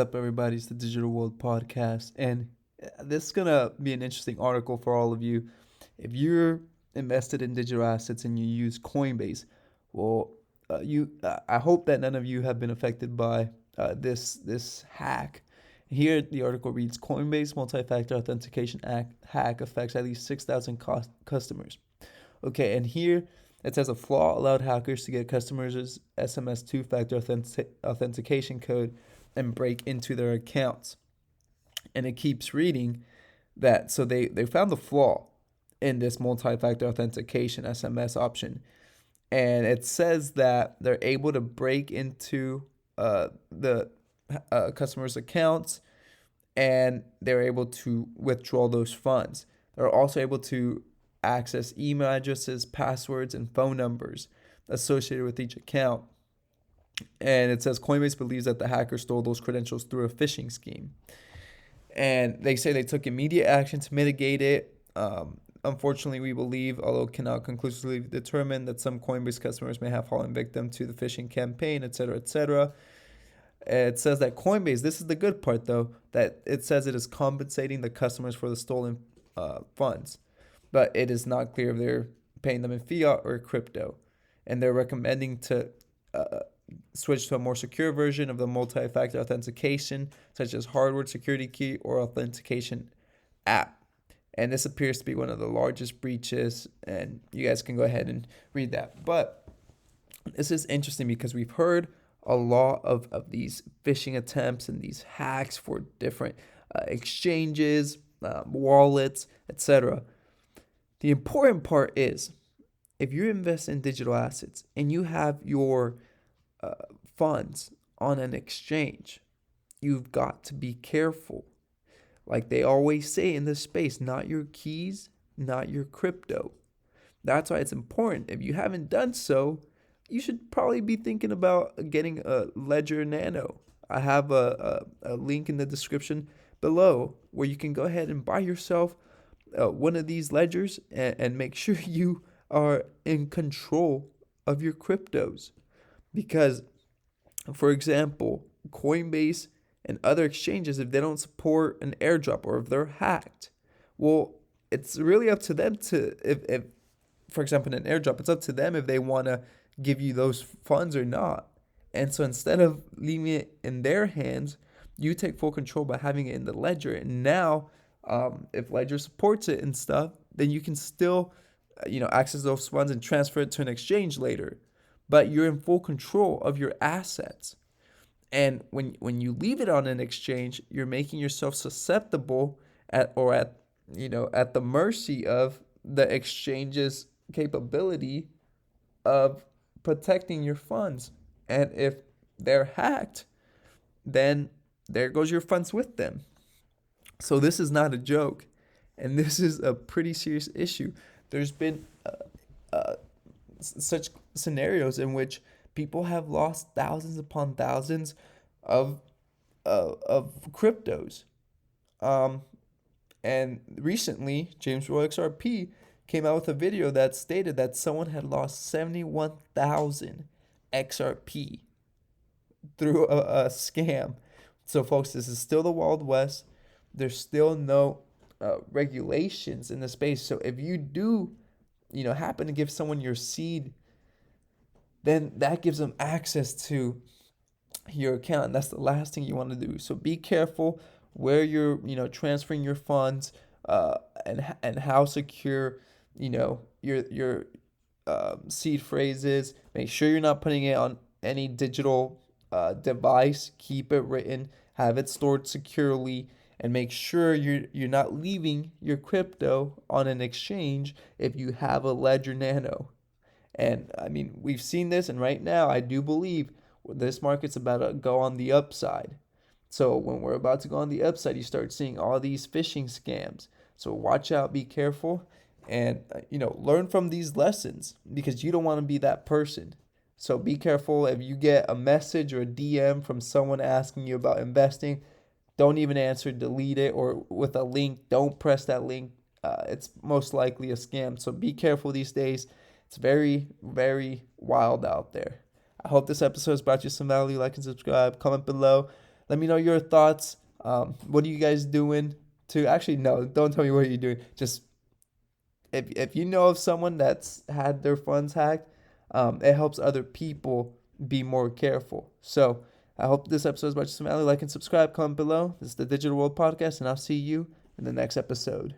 Up, everybody? It's the Digital World Podcast, and this is gonna be an interesting article for all of you. If you're invested in digital assets and you use Coinbase, well, I hope that none of you have been affected by this hack. Here, the article reads: Coinbase multi-factor authentication hack affects at least 6,000 customers. Okay, and here it says a flaw allowed hackers to get customers' SMS two-factor authentication code and break into their accounts. And it keeps reading that so they found the flaw in this multi-factor authentication SMS option. And it says that they're able to break into the customers' accounts and they're able to withdraw those funds. They're also able to access email addresses, passwords, and phone numbers associated with each account. And it says Coinbase believes that the hacker stole those credentials through a phishing scheme. And they say they took immediate action to mitigate it. Unfortunately, we believe, although cannot conclusively determine, that some Coinbase customers may have fallen victim to the phishing campaign, etc., etc. It says that Coinbase, this is the good part though, that it says it is compensating the customers for the stolen funds, but it is not clear if they're paying them in fiat or crypto. And they're recommending to switch to a more secure version of the multi-factor authentication, such as hardware security key or authentication app. And this appears to be one of the largest breaches, and you guys can go ahead and read that. But this is interesting because we've heard a lot of these phishing attempts and these hacks for different exchanges, wallets, etc. The important part is if you invest in digital assets and you have your funds on an exchange, you've got to be careful. Like they always say in this space, not your keys, not your crypto. That's why it's important. If you haven't done so, you should probably be thinking about getting a Ledger Nano. I have a link in the description below where you can go ahead and buy yourself one of these ledgers and make sure you are in control of your cryptos. Because, for example, Coinbase and other exchanges, if they don't support an airdrop or if they're hacked, well, it's really up to them to, if for example, an airdrop, it's up to them if they want to give you those funds or not. And so instead of leaving it in their hands, you take full control by having it in the ledger. And now, if Ledger supports it and stuff, then you can still, access those funds and transfer it to an exchange later. But you're in full control of your assets. And when you leave it on an exchange, you're making yourself susceptible at the mercy of the exchange's capability of protecting your funds. And if they're hacked, then there goes your funds with them. So this is not a joke, and this is a pretty serious issue. There's been such scenarios in which people have lost thousands upon thousands of cryptos. And recently, James Roy XRP came out with a video that stated that someone had lost 71,000 XRP through a scam. So, folks, this is still the Wild West. There's still no regulations in the space. So, if you do, happen to give someone your seed, then that gives them access to your account. And that's the last thing you want to do. So, be careful where you're, transferring your funds, and how secure, your seed phrases. Make sure you're not putting it on any digital device. Keep it written, have it stored securely, and make sure you're not leaving your crypto on an exchange if you have a Ledger Nano. And I mean, we've seen this, and right now I do believe this market's about to go on the upside. So when we're about to go on the upside, you start seeing all these phishing scams. So watch out, be careful, and learn from these lessons because you don't want to be that person. So be careful if you get a message or a DM from someone asking you about investing. Don't even answer, delete it, or with a link, don't press that link. It's most likely a scam. So be careful these days. It's very, very wild out there. I hope this episode has brought you some value. Like and subscribe. Comment below. Let me know your thoughts. What are you guys doing to actually no, don't tell me what you're doing. Just if you know of someone that's had their funds hacked, it helps other people be more careful. So I hope this episode is much some value. Like and subscribe, comment below. This is the Digital World Podcast, and I'll see you in the next episode.